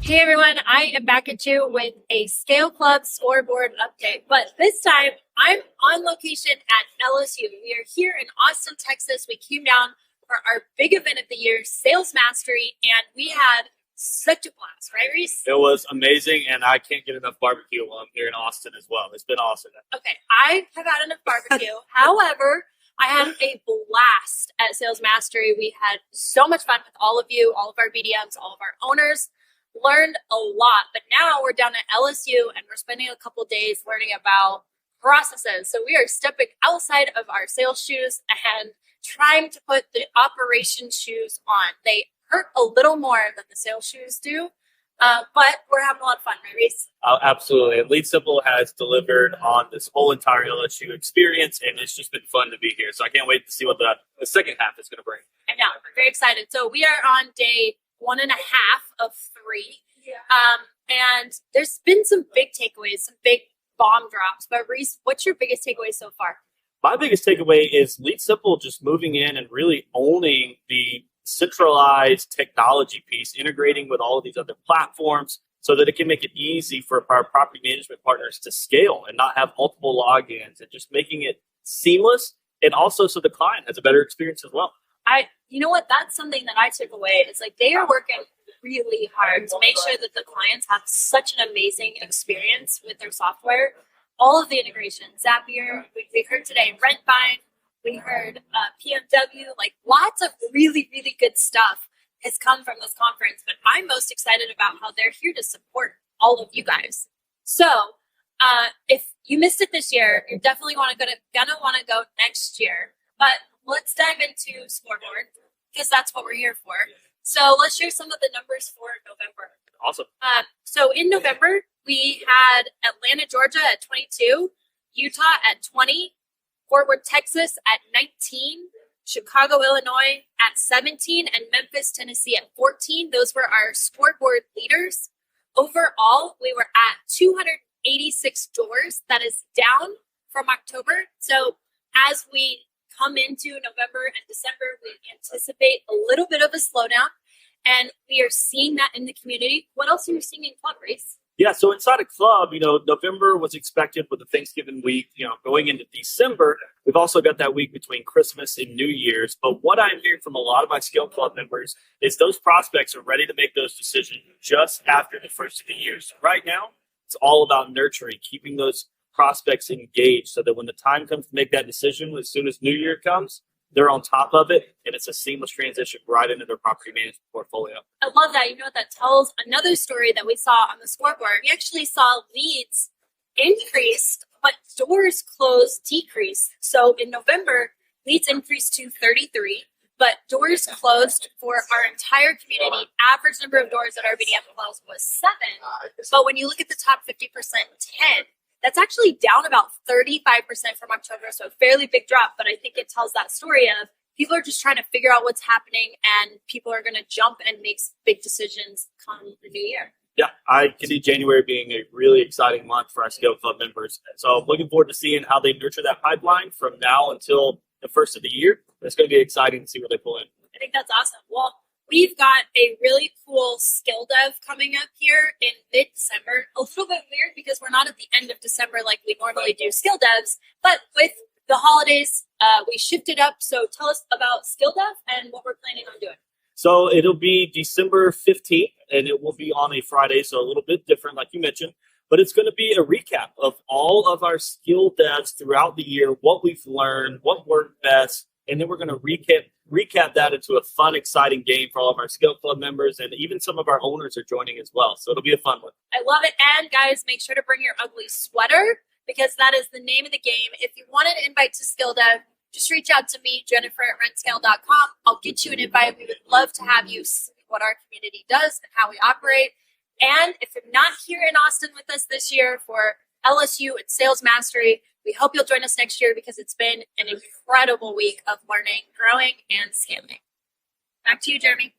Hey everyone, I am back at you with a Scale Club scoreboard update, but this time I'm on location at LSU. We are here in Austin, Texas. We came down for our big event of the year, Sales Mastery, and we had such a blast, right, Reese? It was amazing, and I can't get enough barbecue while I'm here in Austin as well. It's been awesome. Okay, I have had enough barbecue. However, I had a blast at Sales Mastery. We had so much fun with all of you, all of our BDMs, all of our owners. Learned a lot, but now we're down at LSU and we're spending a couple days learning about processes. So we are stepping outside of our sales shoes and trying to put the operation shoes on. They hurt a little more than the sales shoes do, but we're having a lot of fun, right, Reese? Absolutely. And Lead Simple has delivered on this whole entire LSU experience, and it's just been fun to be here. So I can't wait to see what the second half is going to bring. I know. I'm very excited. So we are on day 1.5 of 3. And there's been some big takeaways, some big bomb drops. But Reese, what's your biggest takeaway so far? My biggest takeaway is Lead Simple just moving in and really owning the centralized technology piece, integrating with all of these other platforms so that it can make it easy for our property management partners to scale and not have multiple logins, and just making it seamless, and also so the client has a better experience as well. You know what? That's something that I took away. It's like they are working really hard to make sure that the clients have such an amazing experience with their software. All of the integrations, Zapier, we heard today, Rentbind, we heard PMW, like lots of really, really good stuff has come from this conference. But I'm most excited about how they're here to support all of you guys. So if you missed it this year, you're definitely gonna want to go next year. But let's dive into Scoreboard, because that's what we're here for. So let's share some of the numbers for November. Awesome. So in November, we had Atlanta, Georgia at 22, Utah at 20, Fort Worth, Texas at 19, Chicago, Illinois at 17, and Memphis, Tennessee at 14. Those were our Scoreboard leaders. Overall, we were at 286 doors. That is down from October. So as we come into November and December, we anticipate a little bit of a slowdown, and we are seeing that in the community. What else are you seeing in Club, Race? Yeah, so inside a club, November was expected with the Thanksgiving week, going into December. We've also got that week between Christmas and New Year's. But what I'm hearing from a lot of my Scale Club members is those prospects are ready to make those decisions just after the first of the year. So right now, it's all about nurturing, keeping those prospects engaged so that when the time comes to make that decision, as soon as New Year comes, they're on top of it, and it's a seamless transition right into their property management portfolio. I love that. You know what that tells? Another story that we saw on the scoreboard, we actually saw leads increased, but doors closed decreased. So in November, leads increased to 33, but doors closed for our entire community. Average number of doors that our BDM closed was 7. But when you look at the top 50%, 10. That's actually down about 35% from October, so a fairly big drop. But I think it tells that story of people are just trying to figure out what's happening, and people are going to jump and make big decisions come the new year. Yeah, I can see January being a really exciting month for our Scale Club members. So I'm looking forward to seeing how they nurture that pipeline from now until the first of the year. It's going to be exciting to see where they pull in. I think that's awesome. Well, we've got a really cool skill dev coming up here in mid-December. A little bit weird because we're not at the end of December like we normally do skill devs, but with the holidays, we shifted up. So tell us about skill dev and what we're planning on doing. So it'll be December 15th, and it will be on a Friday, so a little bit different, like you mentioned. But it's going to be a recap of all of our skill devs throughout the year, what we've learned, what worked best, and then we're going to recap that into a fun, exciting game for all of our Scale Club members, and even some of our owners are joining as well. So it'll be a fun one. I love it. And guys, make sure to bring your ugly sweater, because that is the name of the game. If you want an invite to Skill Dev, just reach out to me, Jennifer at RentScale.com. I'll get you an invite. We would love to have you see what our community does and how we operate. And if you're not here in Austin with us this year for LSU and Sales Mastery, we hope you'll join us next year, because it's been an incredible week of learning, growing, and scaling. Back to you, Jeremy.